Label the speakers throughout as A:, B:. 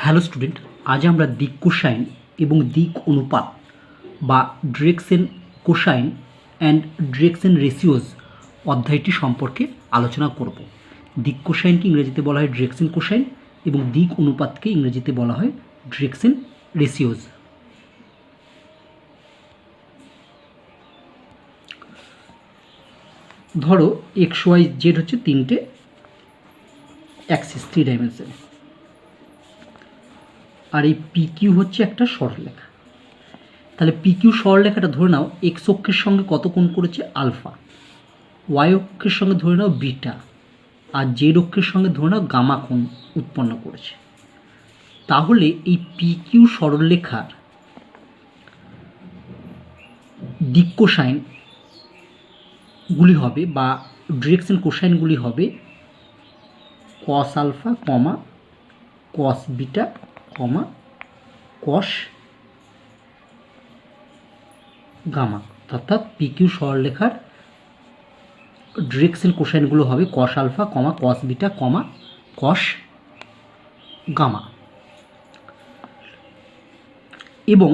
A: Hello student, আজ আমরা দিক কোসাইন এবং দিক অনুপাত বা direction cosine and direction ratios অধ্যায়টি সম্পর্কে আলোচনা করব। দিক কোসাইনকে ইংরেজিতে বলা হয় ডিরেকশন কোসাইন এবং দিক অনুপাতকে ইংরেজিতে বলা হয় ডিরেকশন রেশিওজ। ধরো এক্স ওয়াই জেড হচ্ছে তিনটে অ্যাক্সিস, 3 ডাইমেনশন, আর এই পি কিউ হচ্ছে একটা সরলরেখা। তাহলে পি কিউ সরলরেখাটা ধরে নাও এক্স অক্ষের সঙ্গে কত কোণ করেছে? আলফা। ওয়াই অক্ষের সঙ্গে ধরে নাও বিটা, আর জেড অক্ষের সঙ্গে ধরে নাও গামা কোণ উৎপন্ন করেছে। তাহলে এই পি কিউ সরলরেখার দিক কোসাইনগুলি হবে বা ডিরেকশন কোসাইনগুলি হবে cos alpha comma cos beta comma cos gamma. অর্থাৎ পি কিউ সরলরেখার ডিরেকশন কোসাইনগুলো হবে cos alpha comma cos beta comma cos gamma. এবং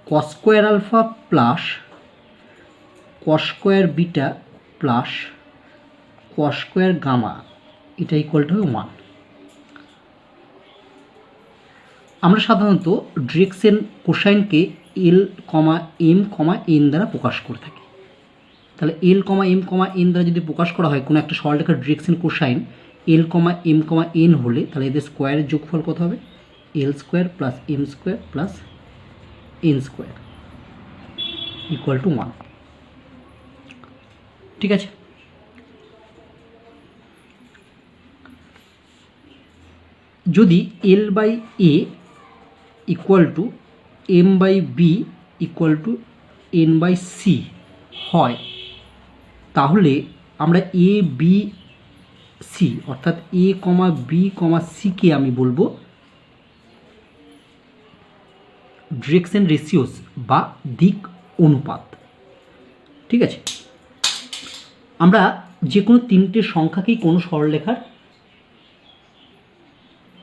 A: cos square alpha plus cos square beta plus cos square gamma এটা equal to 1। আমরা সাধারণত direction কোসাইনকে L comma M comma N দ্বারা প্রকাশ করে থাকি। তাহলে এল কমা এম কমা এন দ্বারা যদি প্রকাশ করা হয় কোনো একটা সরলরেখার direction cosine L comma M comma N হলে তাহলে এদের স্কোয়ারের যোগফল কত হবে? L square plus M square plus N square equal to 1। ঠিক আছে, যদি L by A equal to M by B equal to N by C হয় তাহলে আমরা এ বি সি অর্থাৎ এ কমা বি কমা সিকে আমি বলবো ডিরেকশন রেশিওস বা দিক অনুপাত। ঠিক আছে, আমরা যে কোনো তিনটে সংখ্যাকেই কোনো সরলরেখার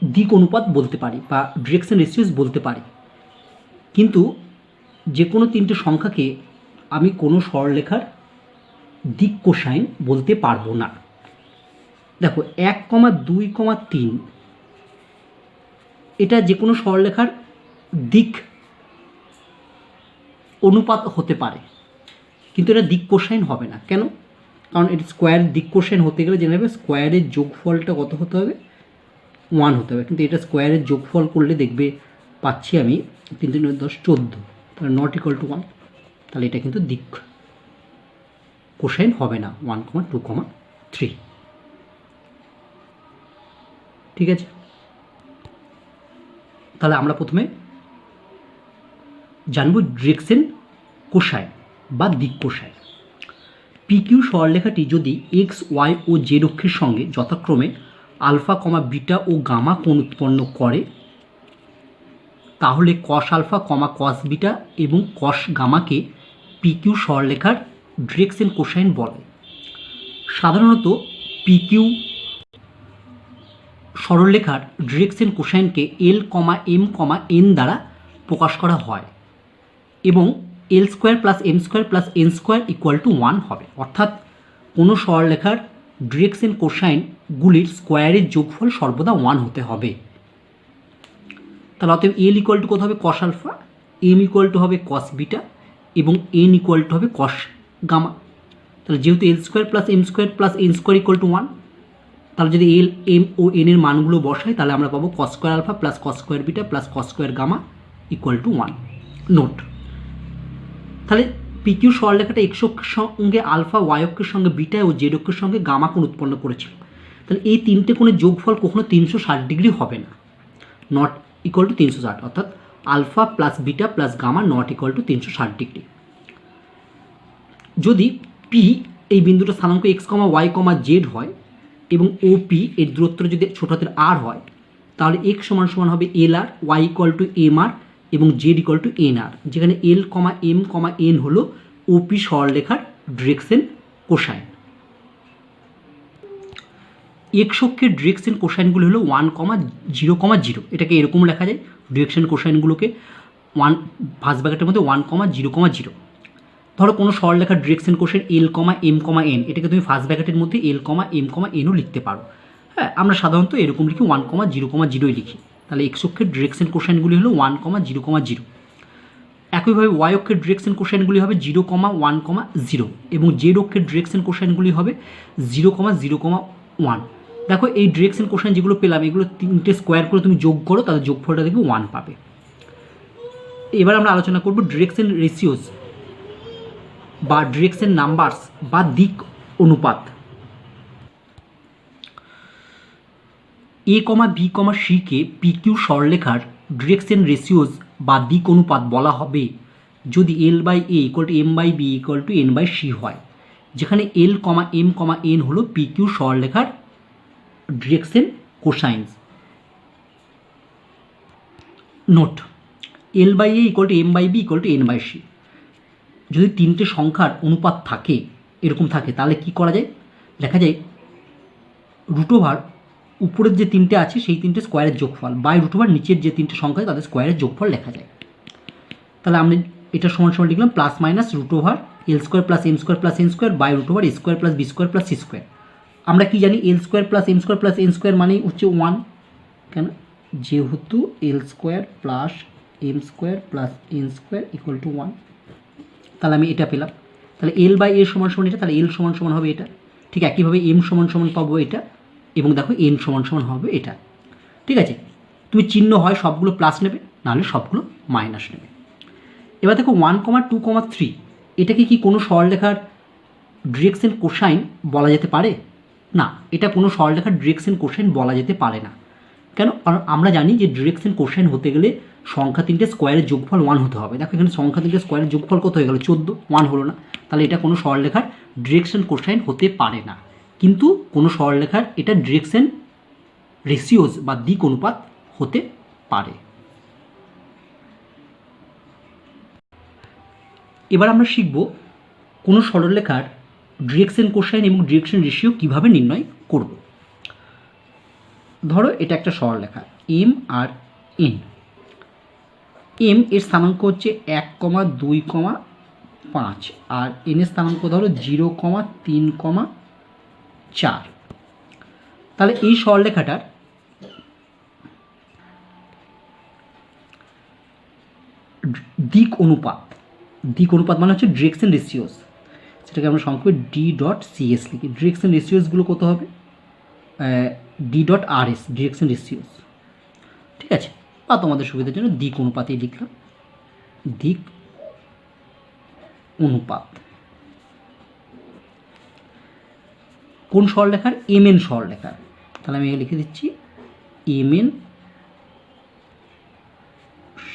A: দিক অনুপাত বলতে পারি বা ডিরেকশন রেশিওস বলতে পারি, কিন্তু যে কোনো তিনটে সংখ্যাকে আমি কোনো সরলরেখার দিক কোসাইন বলতে পারবো না। দেখো 1,2,3 এটা যে কোনো সরলরেখার দিক অনুপাত হতে পারে, কিন্তু এটা দিক কোসাইন হবে না। কেন? কারণ এটা স্কোয়ার দিক কোসাইন হতে গেলে জেনে নেবে স্কোয়ারের যোগফলটা কত হতে হবে? 1 হতে হবে। কিন্তু এটা স্কোয়ারের যোগফল করলে দেখবে পাচ্ছি আমি 3 3 10 14, তাহলে নট ইকুয়াল টু 1। তাহলে এটা কিন্তু দিক কোসাইন হবে না 1, 2, 3। ঠিক আছে, তাহলে আমরা প্রথমে জানব ডিরেকশন কোসাইন বা দিক কোসাইন। পি কিউ সরলরেখাটি যদি এক্স ওয়াই ও জেড অক্ষের সঙ্গে যথাক্রমে আলফা কমা বিটা ও গামা কোণ উৎপন্ন করে তাহলে কস আলফা কমা কস বিটা এবং কস গামাকে পি কিউ সরলরেখার ডিরেকশন কোসাইন বলে। সাধারণত পি কিউ সরলরেখার ডিরেকশন কোসাইনকে L comma M comma N দ্বারা প্রকাশ করা হয় এবং L square plus M square plus N square equal to 1 হবে। অর্থাৎ কোনো সরলরেখার ডিরেকশন কোসাইনগুলির স্কোয়ারের যোগফল সর্বদা 1 হতে হবে। তাহলে অতএব এল ইকুয়াল টু কত হবে? Cos alpha, M equal to হবে কস বিটা এবং এন ইকুয়াল টু হবে কস গামা। তাহলে যেহেতু L square plus M square plus N square equal to 1, তাহলে যদি এল এম ও এন এর মানগুলো বসাই তাহলে আমরা পাবো cos square alpha plus cos square beta plus cos square gamma equal to 1। Note, তাহলে পি কিউ সরলরেখাটা এক্স অক্ষের সঙ্গে আলফা, ওয়াই অক্ষের সঙ্গে বিটা ও জেড অক্ষের সঙ্গে গামা কোণ উৎপন্ন করেছিল। তাহলে এই তিনটে কোণের যোগফল কখনো 360 ডিগ্রি হবে না, নট ইকুয়াল টু 360, অর্থাৎ alpha plus beta plus gamma not equal to 360 degree. যদি পি এই বিন্দুটা স্থানাঙ্ক X comma Y comma Z হয় এবং ও পি এর দূরত্বটা যদি ছোট হাতের আর হয় তাহলে এক্স সমান সমান হবে এল আর, Y equal to M R এবং জেড ইকুয়াল টু এন আর, যেখানে এল কমা এম কমা এন হলো ওপি সরলরেখার ডিরেকশন কোসাইন। এক্স অক্ষের ডিরেকশন কোসাইনগুলো হলো 1,0,0, এটাকে এরকম লেখা যায় ডিরেকশন কোসাইনগুলোকে ফার্স্ট ব্র্যাকেটের মধ্যে 1,0,0। ধরো কোনো সরলরেখার direction cosine L, M, N, এটাকে তুমি ফার্স্ট ব্র্যাকেটের মধ্যে L, M, Nও লিখতে পারো। হ্যাঁ, আমরা সাধারণত এরকম লিখি 1,0,0 লিখি। তাহলে এক্স অক্ষের ডিরেকশন কোসাইনগুলি হলো 1,0,0। একইভাবে ওয়াই অক্ষের ডিরেকশন কোসাইনগুলি হবে 0,1,0 এবং জেড অক্ষের ডিরেকশন কোসাইনগুলি হবে 0,0,1। দেখো এই ডিরেকশন কোসাইন যেগুলো পেলাম এগুলো তিনটে স্কোয়ার করে তুমি যোগ করো, তাদের যোগফলটা দেখবে 1 পাবে। এবার আমরা আলোচনা করব ডিরেকশন রেশিওস বা ডিরেকশন নাম্বারস বা দিক অনুপাত। A, B, C K PQ সরলরেখার ডিরেকশন রেশিওস বা দিক অনুপাত বলা হবে যদি L/A = M/B = N/C হয়, যেখানে L, M, N হলো PQ সরলরেখার direction cosines. Note: L/A = M/B = N/C। যদি তিনটে সংখ্যার অনুপাত থাকে এরকম থাকে তাহলে কি করা যায়? লেখা যায় √, উপরের যে তিনটে আছে সেই তিনটে স্কোয়ারের যোগফল, বাই √, নিচের যে তিনটে সংখ্যা আছে তাদের স্কোয়ারের যোগফল লেখা যায়। তাহলে আমরা এটা সমান সমান লিখলাম +- √, L² + M² + N² by √, A² + B² + C²। আমরা কি জানি L² + M² + N² মানেই হচ্ছে 1, কেন? যেহেতু L² + M² + N² = 1, তাহলে আমি এটা পেলাম। তাহলে L/A সমান সমান এটা, তাহলে L সমান সমান হবে এটা। ঠিক একইভাবে M সমান সমান পাবো এটা, এবং দেখো N সমান সমান হবে এটা। ঠিক আছে, তুমি চিহ্ন হয় সবগুলো প্লাস নেবে, নাহলে সবগুলো মাইনাস নেবে। এবার দেখো 1, 2, 3 এটাকে কি কোনো সরলরেখার ডিরেকশন কোসাইন বলা যেতে পারে? না, এটা কোনো সরলরেখার ডিরেকশন কোসাইন বলা যেতে পারে না। কেন? কারণ আমরা জানি যে ডিরেকশন কোসাইন হতে গেলে সংখ্যা তিনটে স্কোয়ারের যোগফল 1 হতে হবে। দেখো এখানে সংখ্যা তিনটে স্কোয়ারের যোগফল কত হয়ে গেল? 14, 1 হলো না। তাহলে এটা কোনো সরলরেখার ডিরেকশন কোসাইন হতে পারে না, কিন্তু কোনো সরলরেখার এটা ডিরেকশন রেশিওস বা দিক অনুপাত হতে পারে। এবার আমরা শিখব কোনো সরলরেখার ডিরেকশন কোসাইন এবং ডিরেকশন রেশিও কিভাবে নির্ণয় করব। ধরো এটা একটা সরলরেখা M আর N। M এর স্থানাঙ্ক হচ্ছে 1, 2, 5 আর N এর স্থানাঙ্ক ধরো 0, 3, 4। তাহলে এই সরলরেখাটার দিক অনুপাত মানে হচ্ছে ডিরেকশন রেশিওস, সেটাকে আমরা সংক্ষেপে D.CS লিখি। ডিরেকশন রেশিওসগুলো কত হবে? D.RS direction ratios. ঠিক আছে, বা তোমাদের সুবিধার জন্য দিক অনুপাতেই লিখলাম, দিক অনুপাত। কোন সরলরেখার? MN সরলরেখার। তাহলে আমি লিখে দিচ্ছি MN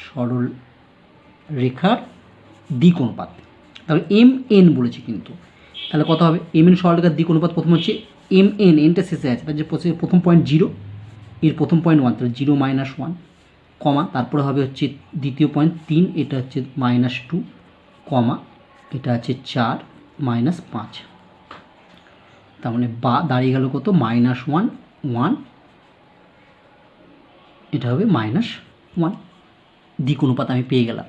A: সরলরেখার দিক অনুপাত। তাহলে MN বলেছি কিন্তু, তাহলে কত হবে? MN সরলরেখার দিক অনুপাত প্রথম হচ্ছে MN, এনটা শেষে আছে, তার যে প্রথম পয়েন্ট 0, এর প্রথম পয়েন্ট 1, তাহলে 0 - 1, কমা, তারপরে হবে হচ্ছে দ্বিতীয় পয়েন্ট 3, এটা হচ্ছে -2, কমা, এটা আছে 4 - 5, তার মানে বা দাঁড়িয়ে গেল কত? -1, 1, এটা হবে -1। দিক অনুপাত আমি পেয়ে গেলাম।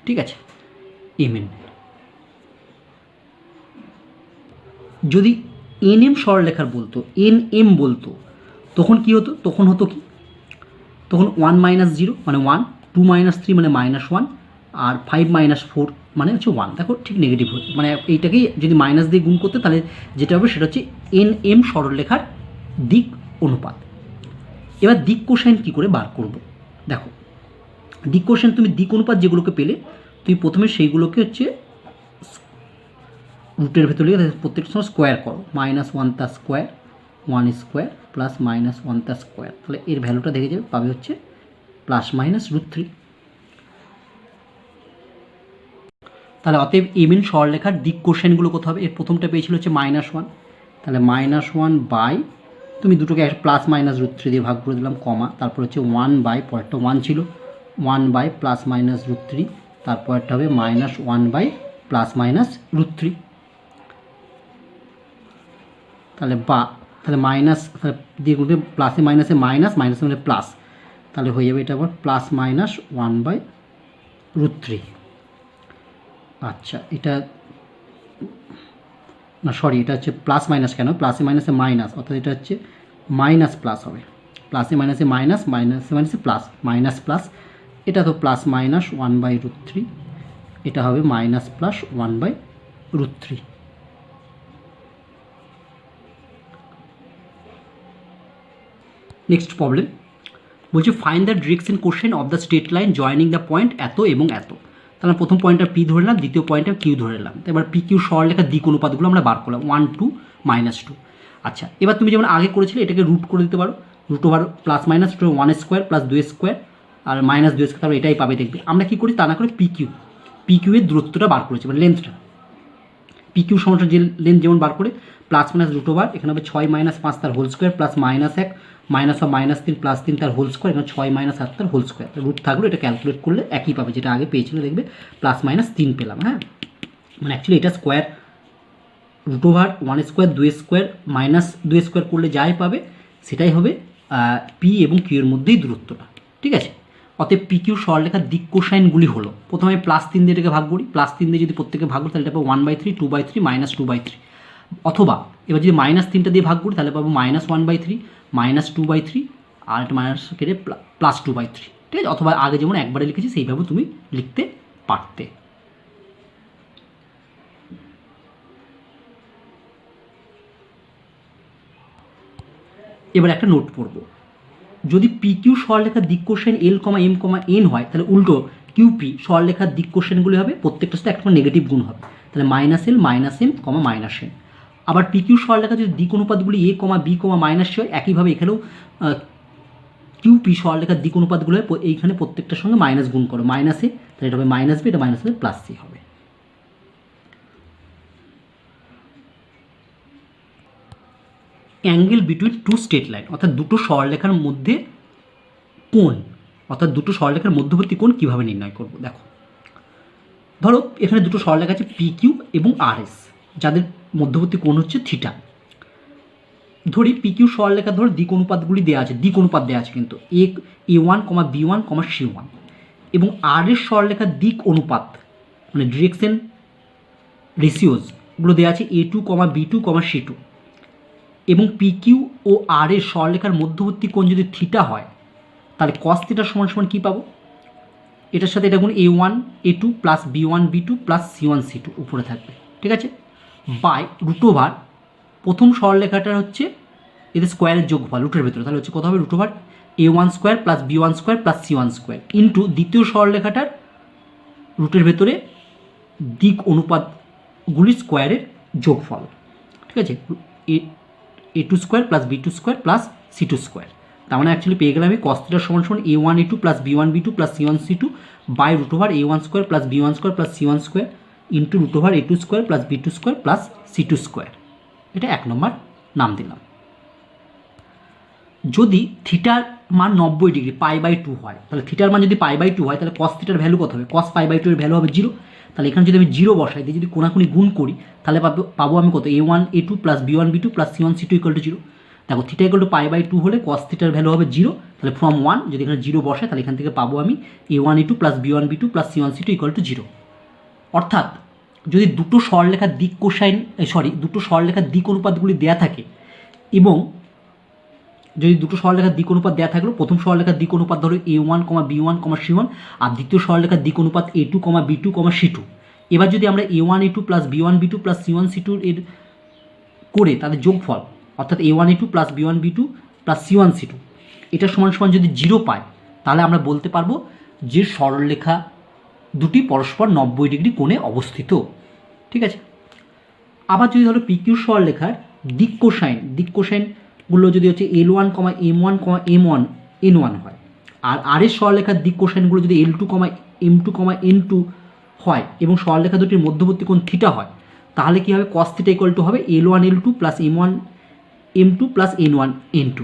A: ঠিক আছে, MN। যদি NM সরলরেখার বলতো, NM বলতো, তখন কি হতো? তখন হতো কি? তখন 1 - 0 মানে 1, 2 - 3 মানে -1, আর 5 - 4 মানে হচ্ছে 1। দেখো ঠিক নেগেটিভ হচ্ছে, মানে এইটাকেই যদি মাইনাস দিয়ে গুণ করতে তাহলে যেটা হবে সেটা হচ্ছে NM সরলরেখার দিক অনুপাত। এবার দিক কোসাইন কী করে বার করব? দেখো দিক কোসাইন, তুমি দিক অনুপাত যেগুলোকে পেলে তুমি প্রথমে সেইগুলোকে হচ্ছে রুটের ভেতর লিখে প্রত্যেকটা সময় স্কোয়ার করো, -1 তার স্কোয়ার, 1² প্লাস -1 তার স্কোয়ার, তাহলে এর ভ্যালুটা দেখে যাবে, পাবে হচ্ছে ±√3। তাহলে অতএব MN সরলরেখার দিক কোসাইনগুলো কত হবে? এর প্রথমটা পেয়েছিল হচ্ছে -1, তাহলে -1 বাই, তুমি দুটোকে ±√3 দিয়ে ভাগ করে দিলাম, কমা, তারপর হচ্ছে 1 বাই, পরেরটা 1 ছিল, 1 বাই +-√3, তারপরটা হবে -1 বাই +-√3। তাহলে বা তাহলে মাইনাস দিয়ে গুণে প্লাসে মাইনাসে মাইনাস, মাইনাসে মানে প্লাস, তাহলে হয়ে যাবে এটা আবার প্লাস মাইনাস 1/√3। আচ্ছা এটা না সরি, এটা হচ্ছে প্লাস মাইনাস, কেন প্লাসে মাইনাসে মাইনাস, অর্থাৎ এটা হচ্ছে মাইনাস প্লাস হবে, প্লাসে মাইনাসে মাইনাস, মাইনাসে মাইনাসে প্লাস, মাইনাস প্লাস, এটা তো প্লাস মাইনাস 1/√3, এটা হবে মাইনাস প্লাস 1/√3। নেক্সট প্রবলেম বলছে find the direction question of the straight line joining the point এত এবং এত। তাহলে প্রথম পয়েন্টটা পি ধরে নিলাম, দ্বিতীয় পয়েন্টটা কিউ ধরে নিলাম। তো এবার পি কিউ সরলরেখার দিক অনুপাতগুলো আমরা বার করলাম 1 2 -2। আচ্ছা এবার তুমি যেমন আগে করেছিলে এটাকে রুট করে দিতে পারো, root over plus minus 1² plus 2² আর মাইনাস 2², তারপর এটাই পাবে দেখবে। আমরা কী করি তা না করে পি কিউ এর দূরত্বটা বার করেছি, মানে লেন্থটা। পি কিউ সমস্যা যে লেন্থ যেমন বার করে প্লাস মাইনাস রুট ওভার, এখানে হবে 6 - 5 তার হোল স্কোয়ার প্লাস -1 -3 প্লাস 3 তার হোল স্কোয়ার, এখানে 6 - 7 তার হোল স্কোয়ার। রুট থাকলো, এটা ক্যালকুলেট করলে একই পাবে, যেটা আগে পেয়েছিল দেখবে প্লাস মাইনাস 3 পেলাম। হ্যাঁ মানে অ্যাকচুয়ালি এটা স্কোয়ার রুট ওভার 1² 2² মাইনাস 2² করলে যাই পাবে সেটাই হবে পি এবং কিউ এর মধ্যেই দূরত্বটা। ঠিক আছে, অতএব পি কিউ সরলরেখার দিক কোসাইনগুলি হলো, প্রথমে প্লাস 3 দিয়ে এটাকে ভাগ করি, প্লাস 3 দিয়ে যদি প্রত্যেকে ভাগ করি তাহলে এটা পাবো 1/3 2/3 -2/3, অথবা এবার যদি মাইনাস 3টা দিয়ে ভাগ করি তাহলে পাবো -1/3 -2/3 আর একটা মাইনাস কেটে প্লাস 2/3। ঠিক আছে, অথবা আগে যেমন একবারে লিখেছি সেইভাবে তুমি লিখতে পারতে। এবার একটা নোট পড়ব, যদি পি কিউ সরলরেখার দিক কোসাইন এল, এম, এন হয় তাহলে উল্টো কিউপি সরলরেখার দিক কোসাইনগুলি হবে প্রত্যেকটার সাথে একটা নেগেটিভ গুণ হবে, তাহলে -L -M, -N। আবার পি কিউ সরলরেখা যদি দিক অনুপাতগুলি এ, বি, মাইনাস হয়, একইভাবে এখানেও কিউপি সরলরেখার দিক অনুপাতগুলো এইখানে প্রত্যেকটার সঙ্গে মাইনাস গুণ করো, মাইনাসে তাহলে এটা হবে মাইনাস বি, এটা মাইনাস প্লাস সি হবে। Angle between two straight line, অর্থাৎ দুটো সরলরেখার মধ্যে কোণ, অর্থাৎ দুটো সরলরেখার মধ্যবর্তী কোণ কীভাবে নির্ণয় করব দেখো। ধরো এখানে দুটো সরলরেখা আছে পি কিউ এবং আর এস, যাদের মধ্যবর্তী কোণ হচ্ছে থিটা। ধরি পি কিউ সরলরেখা ধরো দিক অনুপাতগুলি দেওয়া আছে, দিক অনুপাত দেওয়া আছে কিন্তু A1, B1, C1, এবং আর এর সরলরেখার দিক অনুপাত মানে ডিরেকশন রেশিওসগুলো দেওয়া আছে A2, B2, C2, এবং পি কিউ ও আর এর সরলরেখার মধ্যবর্তী কোণ যদি থিটা হয় তাহলে কস থিটার সমান সমান কী পাবো, এটার সাথে এটা গুণ A1 A2 plus B1 B2 plus C1 C2 উপরে থাকবে। ঠিক আছে, বাই রুট ওভার প্রথম সরলরেখাটার হচ্ছে এদের স্কোয়ারের যোগফল রুটের ভেতরে, তাহলে হচ্ছে কত হবে root over A1² plus B1² plus C1² into দ্বিতীয় সরলরেখাটার রুটের ভেতরে দিক অনুপাতগুলি স্কোয়ারের যোগফল। ঠিক আছে, A2² plus B2² plus C2²। তার মানে অ্যাকচুয়ালি পেয়ে গেলে আমি কস থিটার সমান সমান A1 A2 plus B1 B2 plus C1 C2 by root over A1² plus B1² plus C1² into root over A2² plus B2² plus C2²। এটা 1 নম্বর নাম দিলাম। যদি থিটার মান 90 ডিগ্রি π/2 হয়, তাহলে থিটার মান যদি π/2 হয় তাহলে কস থিটার ভ্যালু কত হবে, কস π/2 এর ভ্যালু হবে 0। তাহলে এখানে যদি আমি 0 বসাই দিই, যদি কোনাকুনি গুণ করি তাহলে পাবো আমি কত A1 A2 plus B1 B2 plus C1 C2 = 0। দেখো থিটা π/2 হলে কস থিটার ভ্যালু হবে 0, তাহলে ফ্রম 1 যদি এখানে 0 বসাই তাহলে এখান থেকে পাবো আমি A1 A2 plus B1 B2 plus C1 C2 = 0। অর্থাৎ যদি দুটো সরলরেখার দিক কোসাইন দুটো সরলরেখার দিক অনুপাতগুলি দেয়া থাকে, এবং যদি দুটো সরলরেখার দিক অনুপাত দেওয়া থাকলো, প্রথম সরলরেখার দিক অনুপাত ধরো A1, B1, C1 আর দ্বিতীয় সরলরেখার দিক অনুপাত A2, B2, C2। এবার যদি আমরা A1 A2 plus B1 B2 plus C1 C2 এর করে তাদের যোগফল অর্থাৎ A1 A2 plus B1 B2 plus C1 C2 এটা সমান সমান যদি 0 পাই তাহলে আমরা বলতে পারবো যে সরলরেখা দুটি পরস্পর 90 ডিগ্রি কোণে অবস্থিত। ঠিক আছে, আবার যদি ধরো পি কিউ সরলরেখার দিক কোসাইনগুলো যদি হচ্ছে L1, M1, M1, N1 হয়, আর আর এর সরলরেখার দিক কোসাইনগুলো যদি L2, M2, N2 হয় এবং সরলরেখা দুটির মধ্যবর্তী কোণ থিটা হয়, তাহলে কী হবে কস থিটা = হবে L1 L2 plus M1 M2 plus N1 N2।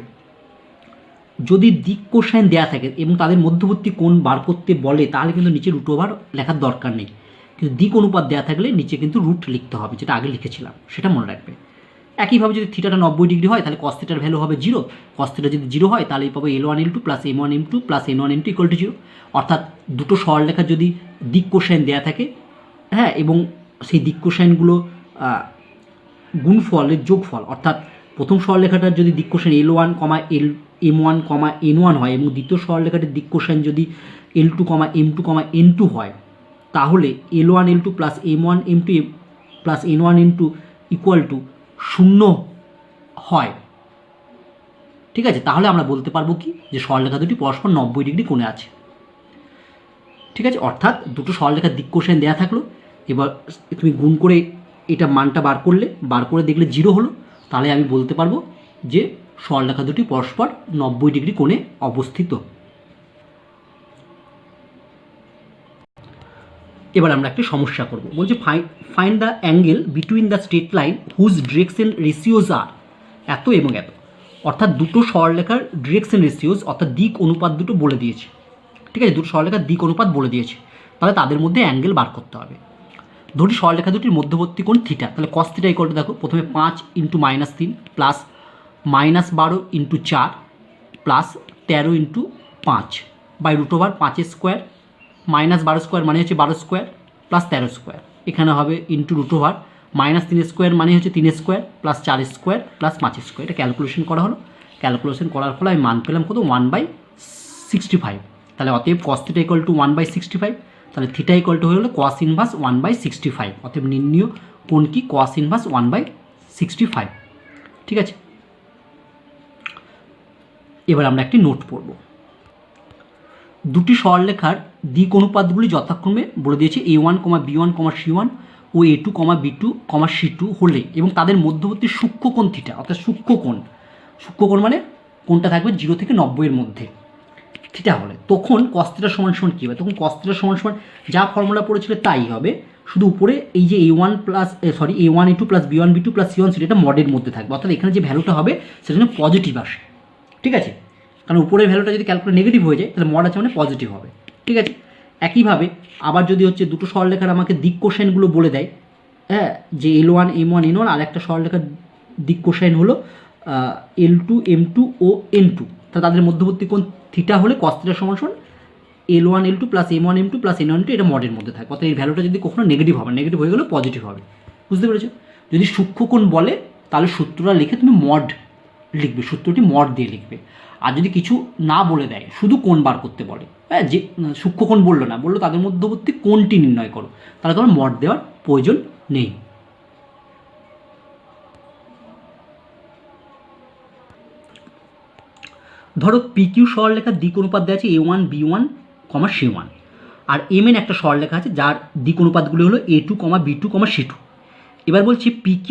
A: যদি দিক কোসাইন দেওয়া থাকে এবং তাদের মধ্যবর্তী কোণ বার করতে বলে তাহলে কিন্তু নিচে রুট ওভার লেখার দরকার নেই, কিন্তু দিক অনুপাত দেওয়া থাকলে নিচে কিন্তু রুট লিখতে হবে, যেটা আগে লিখেছিলাম সেটা মনে রাখবে। একইভাবে যদি থিটাটা 90 ডিগ্রি হয় তাহলে কস থিটার ভ্যালু হবে 0, কস থিটা যদি 0 হয় তাহলে পাবো L1 L2 plus M1 M2 plus N1 N2 equal to 0। অর্থাৎ দুটো সরলরেখার যদি দিক কোসাইন দেওয়া থাকে, হ্যাঁ, এবং সেই দিক কোসাইনগুলো গুণফলের যোগফল, অর্থাৎ প্রথম সরলরেখাটার যদি দিক কোসাইন L1, M1, N1 হয় এবং দ্বিতীয় সরলরেখাটির দিক কোসাইন যদি L2, M2, N2 হয়, তাহলে L1 L2 plus M1 M2 plus N1 N2 equal to 0 হয়। ঠিক আছে, তাহলে আমরা বলতে পারবো কি যে সরলরেখা দুটি পরস্পর 90 ডিগ্রি কোণে আছে। ঠিক আছে, অর্থাৎ দুটো সরলরেখার দিক কোসাইন দেওয়া থাকলো, এবার তুমি গুণ করে এটা মানটা বার করে দেখলে 0 হলো, তাহলে আমি বলতে পারবো যে সরলরেখা দুটি পরস্পর 90 ডিগ্রি কোণে অবস্থিত। এবার আমরা একটা সমস্যা করব, বলছে find the angle between the straight line whose direction ratios আর এত এবং এত। অর্থাৎ দুটো সরলরেখার ডিরেকশন রেশিওজ অর্থাৎ দিক অনুপাত দুটো বলে দিয়েছে। ঠিক আছে, দুটো সরলরেখার দিক অনুপাত বলে দিয়েছে, তাহলে তাদের মধ্যে অ্যাঙ্গেল বার করতে হবে। ধরি সরলরেখা দুটির মধ্যবর্তী কোণ থিটা, তাহলে কস থিটা ইকুয়াল টু দেখো প্রথমে 5 × -3 প্লাস -12 × 4 প্লাস 13 × 5 বাই √5² -12 স্কোয়ার মানে হচ্ছে 12 স্কোয়ার প্লাস 13 স্কোয়ার, এখানে হবে ইন্টু √3 স্কোয়ার মানে হচ্ছে 3 square plus 4 square plus 5 square. এটা ক্যালকুলেশন করা হলো, ক্যালকুলেশন করার ফলে আমি মান পেলাম কত 1/65। তাহলে অতএব কস থিটা ইকুয়াল টু 1/65, তাহলে থিটা ইকুয়াল টু হয়ে গেলো কস ইনভার্স 1/65। অতএব নির্ণীয় কোণ কি কস ইনভার্স 1/65। ঠিক আছে, এবার আমরা একটি নোট পড়ব। দুটি সরলরেখার দিক অনুপাতগুলি যথাক্রমে বলে দিয়েছে A1, B1, C1 ও A2, B2, C2 হলে এবং তাদের মধ্যবর্তী সূক্ষ্মকোণ থিটা, অর্থাৎ সূক্ষ্মকোণ মানে কোণটা থাকবে 0 থেকে 90 এর মধ্যে থিটা হলে, তখন কস থিটা সমান সমান কী হবে? তখন কস থিটা সমান সমান যা ফর্মুলা পড়েছিল তাই হবে, শুধু উপরে এই যে A1 A2 plus B1 B2 plus C1 C2 এটা মডের মধ্যে থাকবে, অর্থাৎ এখানে যে ভ্যালুটা হবে সেটা যেন পজিটিভ আসে। ঠিক আছে, কারণ উপরের ভ্যালুটা যদি ক্যালকুলেট নেগেটিভ হয়ে যায় তাহলে মড আছে মানে পজিটিভ হবে। ঠিক আছে, একইভাবে আবার যদি হচ্ছে দুটো সরলরেখার আমাকে দিক কোসাইনগুলো বলে দেয়, হ্যাঁ, যে L1 M1 N1 আর একটা সরলরেখার দিক কোসাইন হলো L2 M2 ও N2, তা তাদের মধ্যবর্তী কোণ থিটা হলে কস থিটা সমান সমান L1 L2 plus M1 M2 plus N1 N2 এটা মডের মধ্যে থাকবে, অর্থাৎ এই ভ্যালুটা যদি কখনো নেগেটিভ হবে, নেগেটিভ হয়ে গেলে পজিটিভ হবে। বুঝতে পেরেছো? যদি সূক্ষ্মকোণ বলে তাহলে সূত্রটা লিখে তুমি মড লিখবে, সূত্রটি মড দিয়ে লিখবে। আর যদি কিছু না বলে দেয়, শুধু কোণ বার করতে বলে, হ্যাঁ, যে সূক্ষ্মকোণ বললো না, বললো তাদের মধ্যবর্তী কোণটি নির্ণয় করো, তাহলে তোমার মড দেওয়ার প্রয়োজন নেই। ধরো PQ সরলরেখার দিক অনুপাত দেওয়া আছে A1, B1, C1 আর MN একটা সরলরেখা আছে যার দিক অনুপাতগুলি হলো A2, B2, C2। এবার বলছি PQ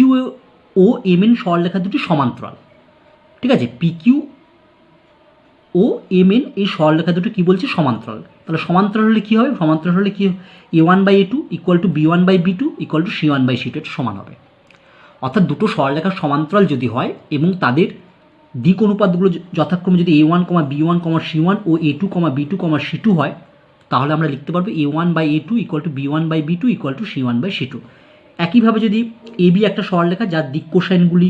A: ও MN সরলরেখা দুটি সমান্তরাল। ঠিক আছে, PQ ও MN এই সরলরেখা দুটো কী বলছে? সমান্তরাল। তাহলে সমান্তরাল হলে কী হবে? সমান্তরাল হলে কি A1/A2 equal to B1/B2 equal to C1/C2 এটা সমান হবে। অর্থাৎ দুটো সরলরেখার সমান্তরাল যদি হয় এবং তাদের দিক অনুপাতগুলো যথাক্রমে যদি A1, B1, C1 ও A2, B2, C2 হয়, তাহলে আমরা লিখতে পারবো A1/A2 equal to B1/B2 equal to C1/C2। একইভাবে যদি AB একটা সরলরেখা যার দিক কোসাইনগুলি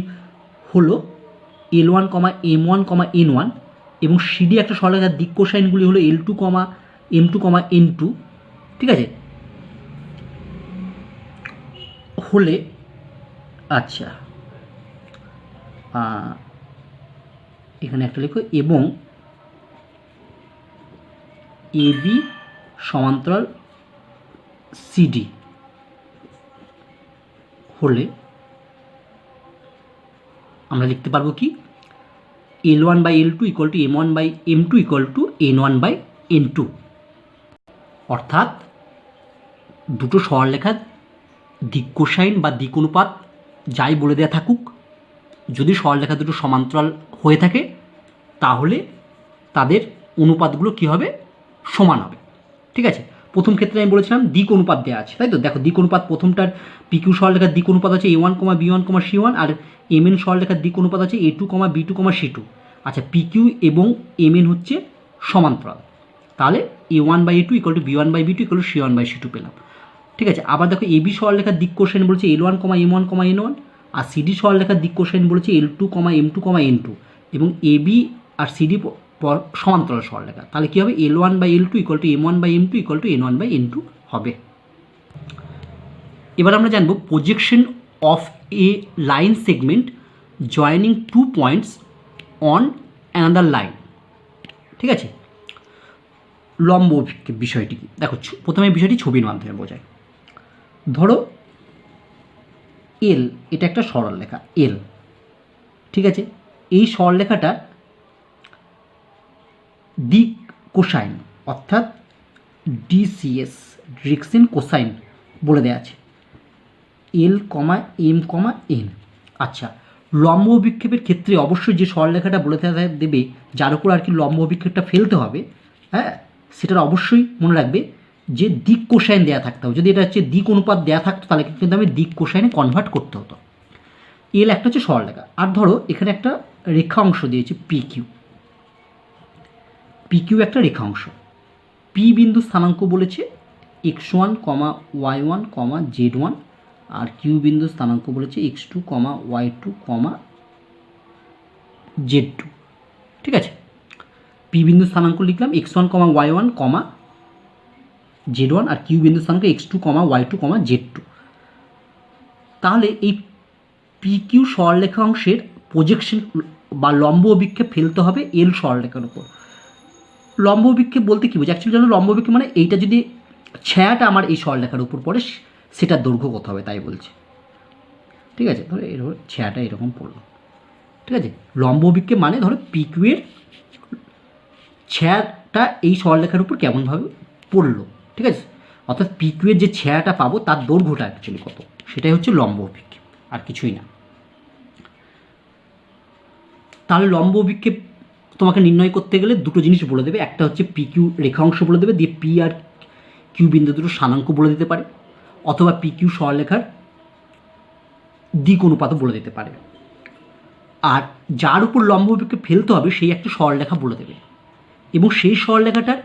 A: হলো L1, M1, N1 এবং CD একটা সরলরেখার দিক কোসাইনগুলি হলো L2, M2, N2, ঠিক আছে, হলে আচ্ছা এখানে একটা লিখো এবং AB সমান্তরাল CD হলে আমরা লিখতে পারবো কি L1/L2 equal to M1/M2 equal to N1/N2। অর্থাৎ দুটো সরলরেখার দিক কোসাইন বা দিক অনুপাত যাই বলে দেওয়া থাকুক, যদি সরলরেখা দুটো সমান্তরাল হয়ে থাকে তাহলে তাদের অনুপাতগুলো কী হবে? সমান হবে। ঠিক আছে, প্রথম ক্ষেত্রে আমি বলেছিলাম দিক অনুপাত দেওয়া আছে, তাই তো? দেখো দিক অনুপাত প্রথমটার PQ সরলরেখার দিক অনুপাত আছে A1, B1, C1 আর MN সরলরেখার দিক অনুপাত আছে A2, B2, C2। আচ্ছা, PQ এবং MN হচ্ছে সমান্তরাল, তাহলে A1/A2 equal to B1/B2 equal to C1/C2 পেলাম। ঠিক আছে, আবার দেখো AB সরলরেখার দিক কোসাইন বলছে L1, M1, N1, আর সিডি সরলরেখার দিক কোসাইন বলেছে L2, M2, N2 এবং AB আর সিডি সমান্তরাল সরলরেখা। তাহলে কী হবে? L1/L2 equal to M1/M2 equal to N1/N2 হবে। এবার আমরা জানবো projection of A line segment joining 2 points on another line. ঠিক আছে, লম্ব অভিক্ষেপ বিষয়টি কি? দেখো, প্রথমে বিষয়টি ছবির মাধ্যমে বোঝায়। ধরো এল, এটা একটা সরলরেখা এল। ঠিক আছে, এই সরলরেখাটার দিক কোসাইন অর্থাৎ ডিসিএস, ডিরেকশন কোসাইন বলে দেওয়া আছে L, M, N। আচ্ছা, লম্ব অভিক্ষেপের ক্ষেত্রে অবশ্যই যে সরলরেখাটা বলে দেবে যার উপর আর কি লম্ব অভিক্ষেপটা ফেলতে হবে, হ্যাঁ, সেটার অবশ্যই মনে রাখবে যে দিক কোসাইন দেওয়া থাকতে হবে। যদি এটা হচ্ছে দিক অনুপাত দেওয়া থাকতো তাহলে কিন্তু আমি দিক কোসাইনে কনভার্ট করতে হতো। এল একটা হচ্ছে সরলরেখা। আর ধরো এখানে একটা রেখা অংশ দিয়েছে PQ একটা রেখা অংশ। পি বিন্দু স্থানাঙ্ক বলেছে x1, y1, z1 আর কিউ বিন্দু স্থানাঙ্ক বলেছে x2, y2, z2। ঠিক আছে, পি বিন্দু স্থানাঙ্ক লিখলাম x1, y1, z1 আর কিউ বিন্দু স্থানাঙ্ক x2, y2, z2। তাহলে এই PQ সরলরেখা অংশের প্রজেকশন বা লম্ব অভিক্ষেপ ফেলতে হবে এল সরলরেখার উপর। লম্ব অভিক্ষেপ বলতে কী বোঝে? অ্যাকচুয়ালি জানো, লম্ব অভিক্ষেপ মানে এইটা যদি ছায়াটা আমার এই সরলরেখার উপর পড়ে সেটার দৈর্ঘ্য কত হবে তাই বলছে। ঠিক আছে, ধরো এর ছায়াটা এরকম পড়লো। ঠিক আছে, লম্ব অভিক্ষেপ মানে ধরো PQ এর ছায়াটা এই সরলরেখার উপর কেমনভাবে পড়লো। ঠিক আছে, অর্থাৎ PQ এর যে ছায়াটা পাবো তার দৈর্ঘ্যটা অ্যাকচুয়ালি কত, সেটাই হচ্ছে লম্ব অভিক্ষেপ, আর কিছুই না। তাহলে লম্ব অভিক্ষেপ তোমাকে নির্ণয় করতে গেলে দুটো জিনিস বলে দেবে। একটা হচ্ছে PQ রেখাংশ বলে দেবে, দিয়ে P আর Q বিন্দু দুটো স্থানাঙ্ক বলে দিতে পারে, অথবা PQ সরলরেখার দিক অনুপাতও বলে দিতে পারে। আর যার উপর লম্ব অভিক্ষেপ ফেলতে হবে সেই একটা সরলরেখা বলে দেবে এবং সেই সরলরেখাটার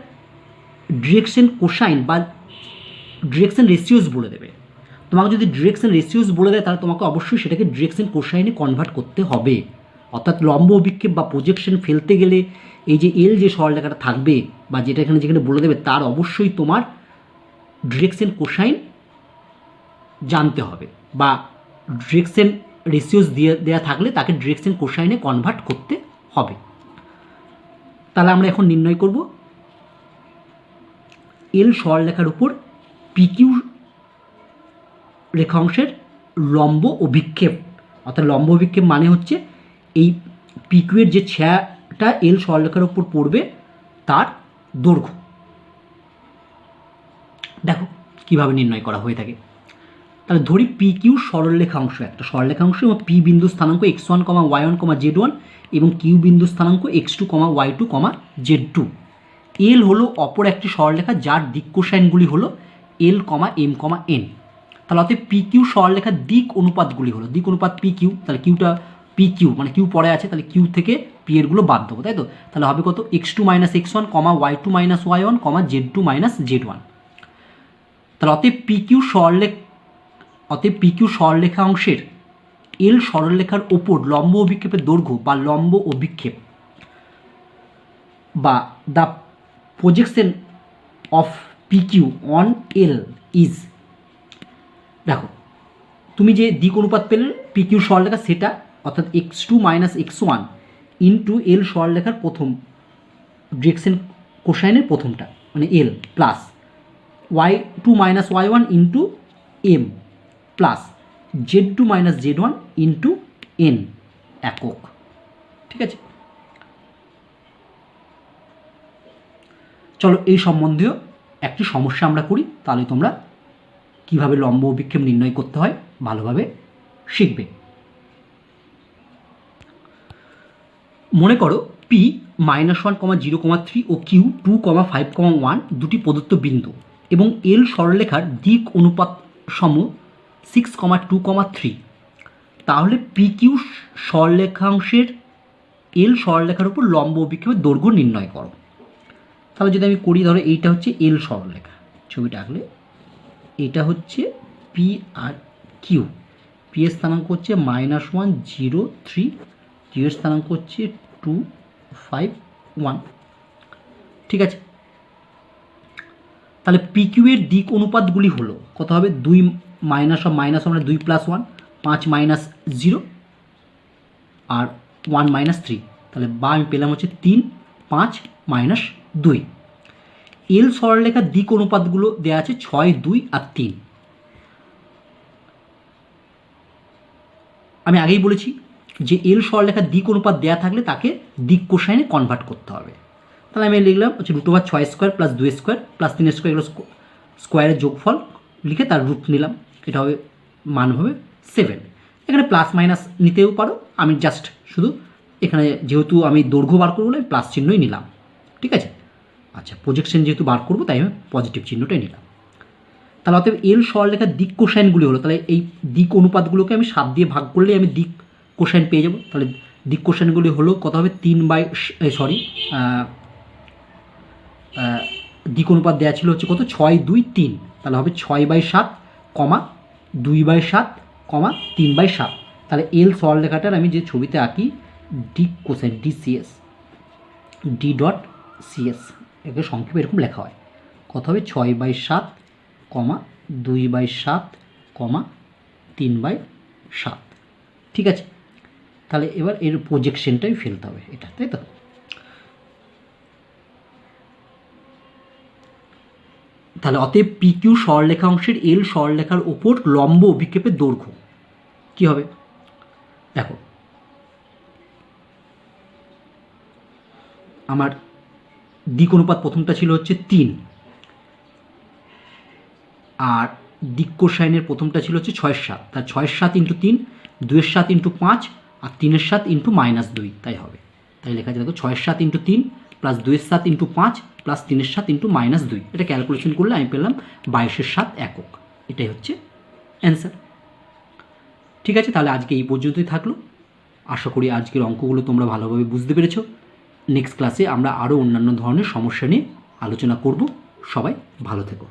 A: ডিরেকশন কোসাইন বা ডিরেকশন রেশিওস বলে দেবে। তোমাকে যদি ডিরেকশন রেশিওস বলে দেয় তাহলে তোমাকে অবশ্যই সেটাকে ডিরেকশন কোসাইনে কনভার্ট করতে হবে। অর্থাৎ লম্ব অভিক্ষেপ বা প্রজেকশন ফেলতে গেলে এই যে এল যে সরলরেখাটা থাকবে বা যেটা এখানে যেখানে বলে দেবে তার অবশ্যই তোমার ডিরেকশন কোসাইন জানতে হবে বা ডিরেকশন রেশিওস দেওয়া থাকলে তাকে ডিরেকশন কোসাইনে কনভার্ট করতে হবে। তাহলে আমরা এখন নির্ণয় করব এল সরলরেখার উপর PQ রেখাংশের লম্ব অভিক্ষেপ। অর্থাৎ লম্ব অভিক্ষেপ মানে হচ্ছে এই PQ এর যে ছায়াটা এল সরলরেখার উপর পড়বে তার দৈর্ঘ্য। দেখো কিভাবে নির্ণয় করা হয়ে থাকে। তাহলে ধরি PQ সরলরেখাংশ, একটা সরলরেখাংশ এবং P বিন্দু স্থানাঙ্ক x1, y1, z1 এবং Q বিন্দু স্থানাঙ্ক x2, y2, z2। এল হলো অপর একটি সরলরেখা যার দিক কোসাইনগুলি হলো L, M, N। তাহলে অতএব PQ সরলরেখার দিক অনুপাতগুলি হলো দিক অনুপাত PQ। তাহলে কিউটা PQ মানে কিউ পরে আছে, তাহলে কিউ থেকে পি এরগুলো বাদ দেবো, তাই তো? তাহলে হবে কত? x2 - x1, y2 - y1, z2 - z1। তাহলে অতএব PQ সরলরেখা অংশের এল সরলরেখার ওপর লম্ব অভিক্ষেপের দৈর্ঘ্য বা লম্ব অভিক্ষেপ বা the projection of PQ on L is, দেখো তুমি যে দিক অনুপাত পেলে PQ সরলরেখা সেটা অর্থাৎ x2 - x1 ইন্টু এল সরলরেখার প্রথম ডিরেকশন কোসাইনের প্রথমটা মানে L plus y2 - y1 into M plus z2 - z1 into N একক। ঠিক আছে, চলো এই সম্বন্ধীয় একটি সমস্যা আমরা করি, তাহলে তোমরা কিভাবে লম্ব অভিক্ষেপ নির্ণয় করতে হয় ভালোভাবে শিখবে। মনে করো P -1, 0, 3 ও Q 2, 5, 1 দুটি প্রদত্ত বিন্দু এবং এল সরলরেখার দিক অনুপাত সম 6, 2, 3। তাহলে PQ সরলরেখাংশের এল সরলরেখার উপর লম্ব অভিক্ষেপের দৈর্ঘ্য নির্ণয় করো। তাহলে যদি আমি করি, ধরো এইটা হচ্ছে এল সরলরেখা, ছবিটা আঁকলে এটা হচ্ছে P আর Q, পি এর স্থানাঙ্ক হচ্ছে -103, কিউ এর স্থানাঙ্ক হচ্ছে 251। ঠিক আছে, তাহলে পি কিউ এর দিক অনুপাতগুলি হলো কত হবে, 2 মাইনাস মানে 2 + 1, 5 - 0 আর 1 - 3, তাহলে বা আমি পেলাম হচ্ছে 3, 5 - 2। এল সরলরেখার দিক অনুপাতগুলো দেওয়া আছে 6, 2 আর 3। আমি আগেই বলেছি যে এল সরলরেখার দিক অনুপাত দেওয়া থাকলে তাকে দিক কোসাইনে কনভার্ট করতে হবে। তাহলে আমি লিখলাম হচ্ছে √6² + 2² + 3² এগুলো স্কোয়ারের যোগফল লিখে তার রুট নিলাম, এটা হবে মান হবে 7। এখানে প্লাস মাইনাস নিতেও পারো, আমি জাস্ট শুধু এখানে যেহেতু আমি দৈর্ঘ্য বার করবো আমি প্লাস চিহ্নই নিলাম। ঠিক আছে, আচ্ছা প্রজেকশন যেহেতু বার করবো তাই আমি পজিটিভ চিহ্নটাই নিলাম। তাহলে অতএব এল সরলরেখার দিক কোসাইনগুলি হলো, তাহলে এই দিক অনুপাতগুলোকে আমি 7 দিয়ে ভাগ করলেই আমি দিক কোসাইন পেয়ে যাবো। তাহলে দিক কোসাইনগুলি হলো কত হবে, দিক অনুপাত দেওয়া ছিল হচ্ছে কত 6, 2, 3, তাহলে হবে 6/7, 2/7, 3/7। তাহলে এল সরলরেখাটার আমি যে ছবিতে আঁকি দিক কোসাইন ডিসিএস, D.CS, একে সংক্ষেপে এরকম লেখা হয়, কত হবে 6/7, 2/7, 3/7। ঠিক আছে, তাহলে এবার এর প্রজেকশনটাই ফেলতে হবে এটা, তাই তো। তাহলে অতএব পি কিউ সরলরেখা অংশের এল সরলরেখার ওপর লম্ব অভিক্ষেপের দৈর্ঘ্য কী হবে, দেখো আমার দিক অনুপাত প্রথমটা ছিল হচ্ছে 3, আর দিক কোসাইনের প্রথমটা ছিল হচ্ছে 6/7, তার 6/7 × 3, 2/7 × 5 আর 3/7 × -2, তাই হবে। তাই লেখা আছে দেখো 6/7 × 3 + 2/7 × 5 + 3/7 × -2, এটা ক্যালকুলেশন করলে আমি পেলাম 22/7 একক। এটাই হচ্ছে অ্যান্সার। ঠিক আছে, তাহলে আজকে এই পর্যন্তই থাকলো। আশা করি আজকের অঙ্কগুলো তোমরা ভালোভাবে বুঝতে পেরেছো। নেক্সট ক্লাসে আমরা আরও অন্যান্য ধরনের সমস্যা নিয়ে আলোচনা করব। সবাই ভালো থেকো।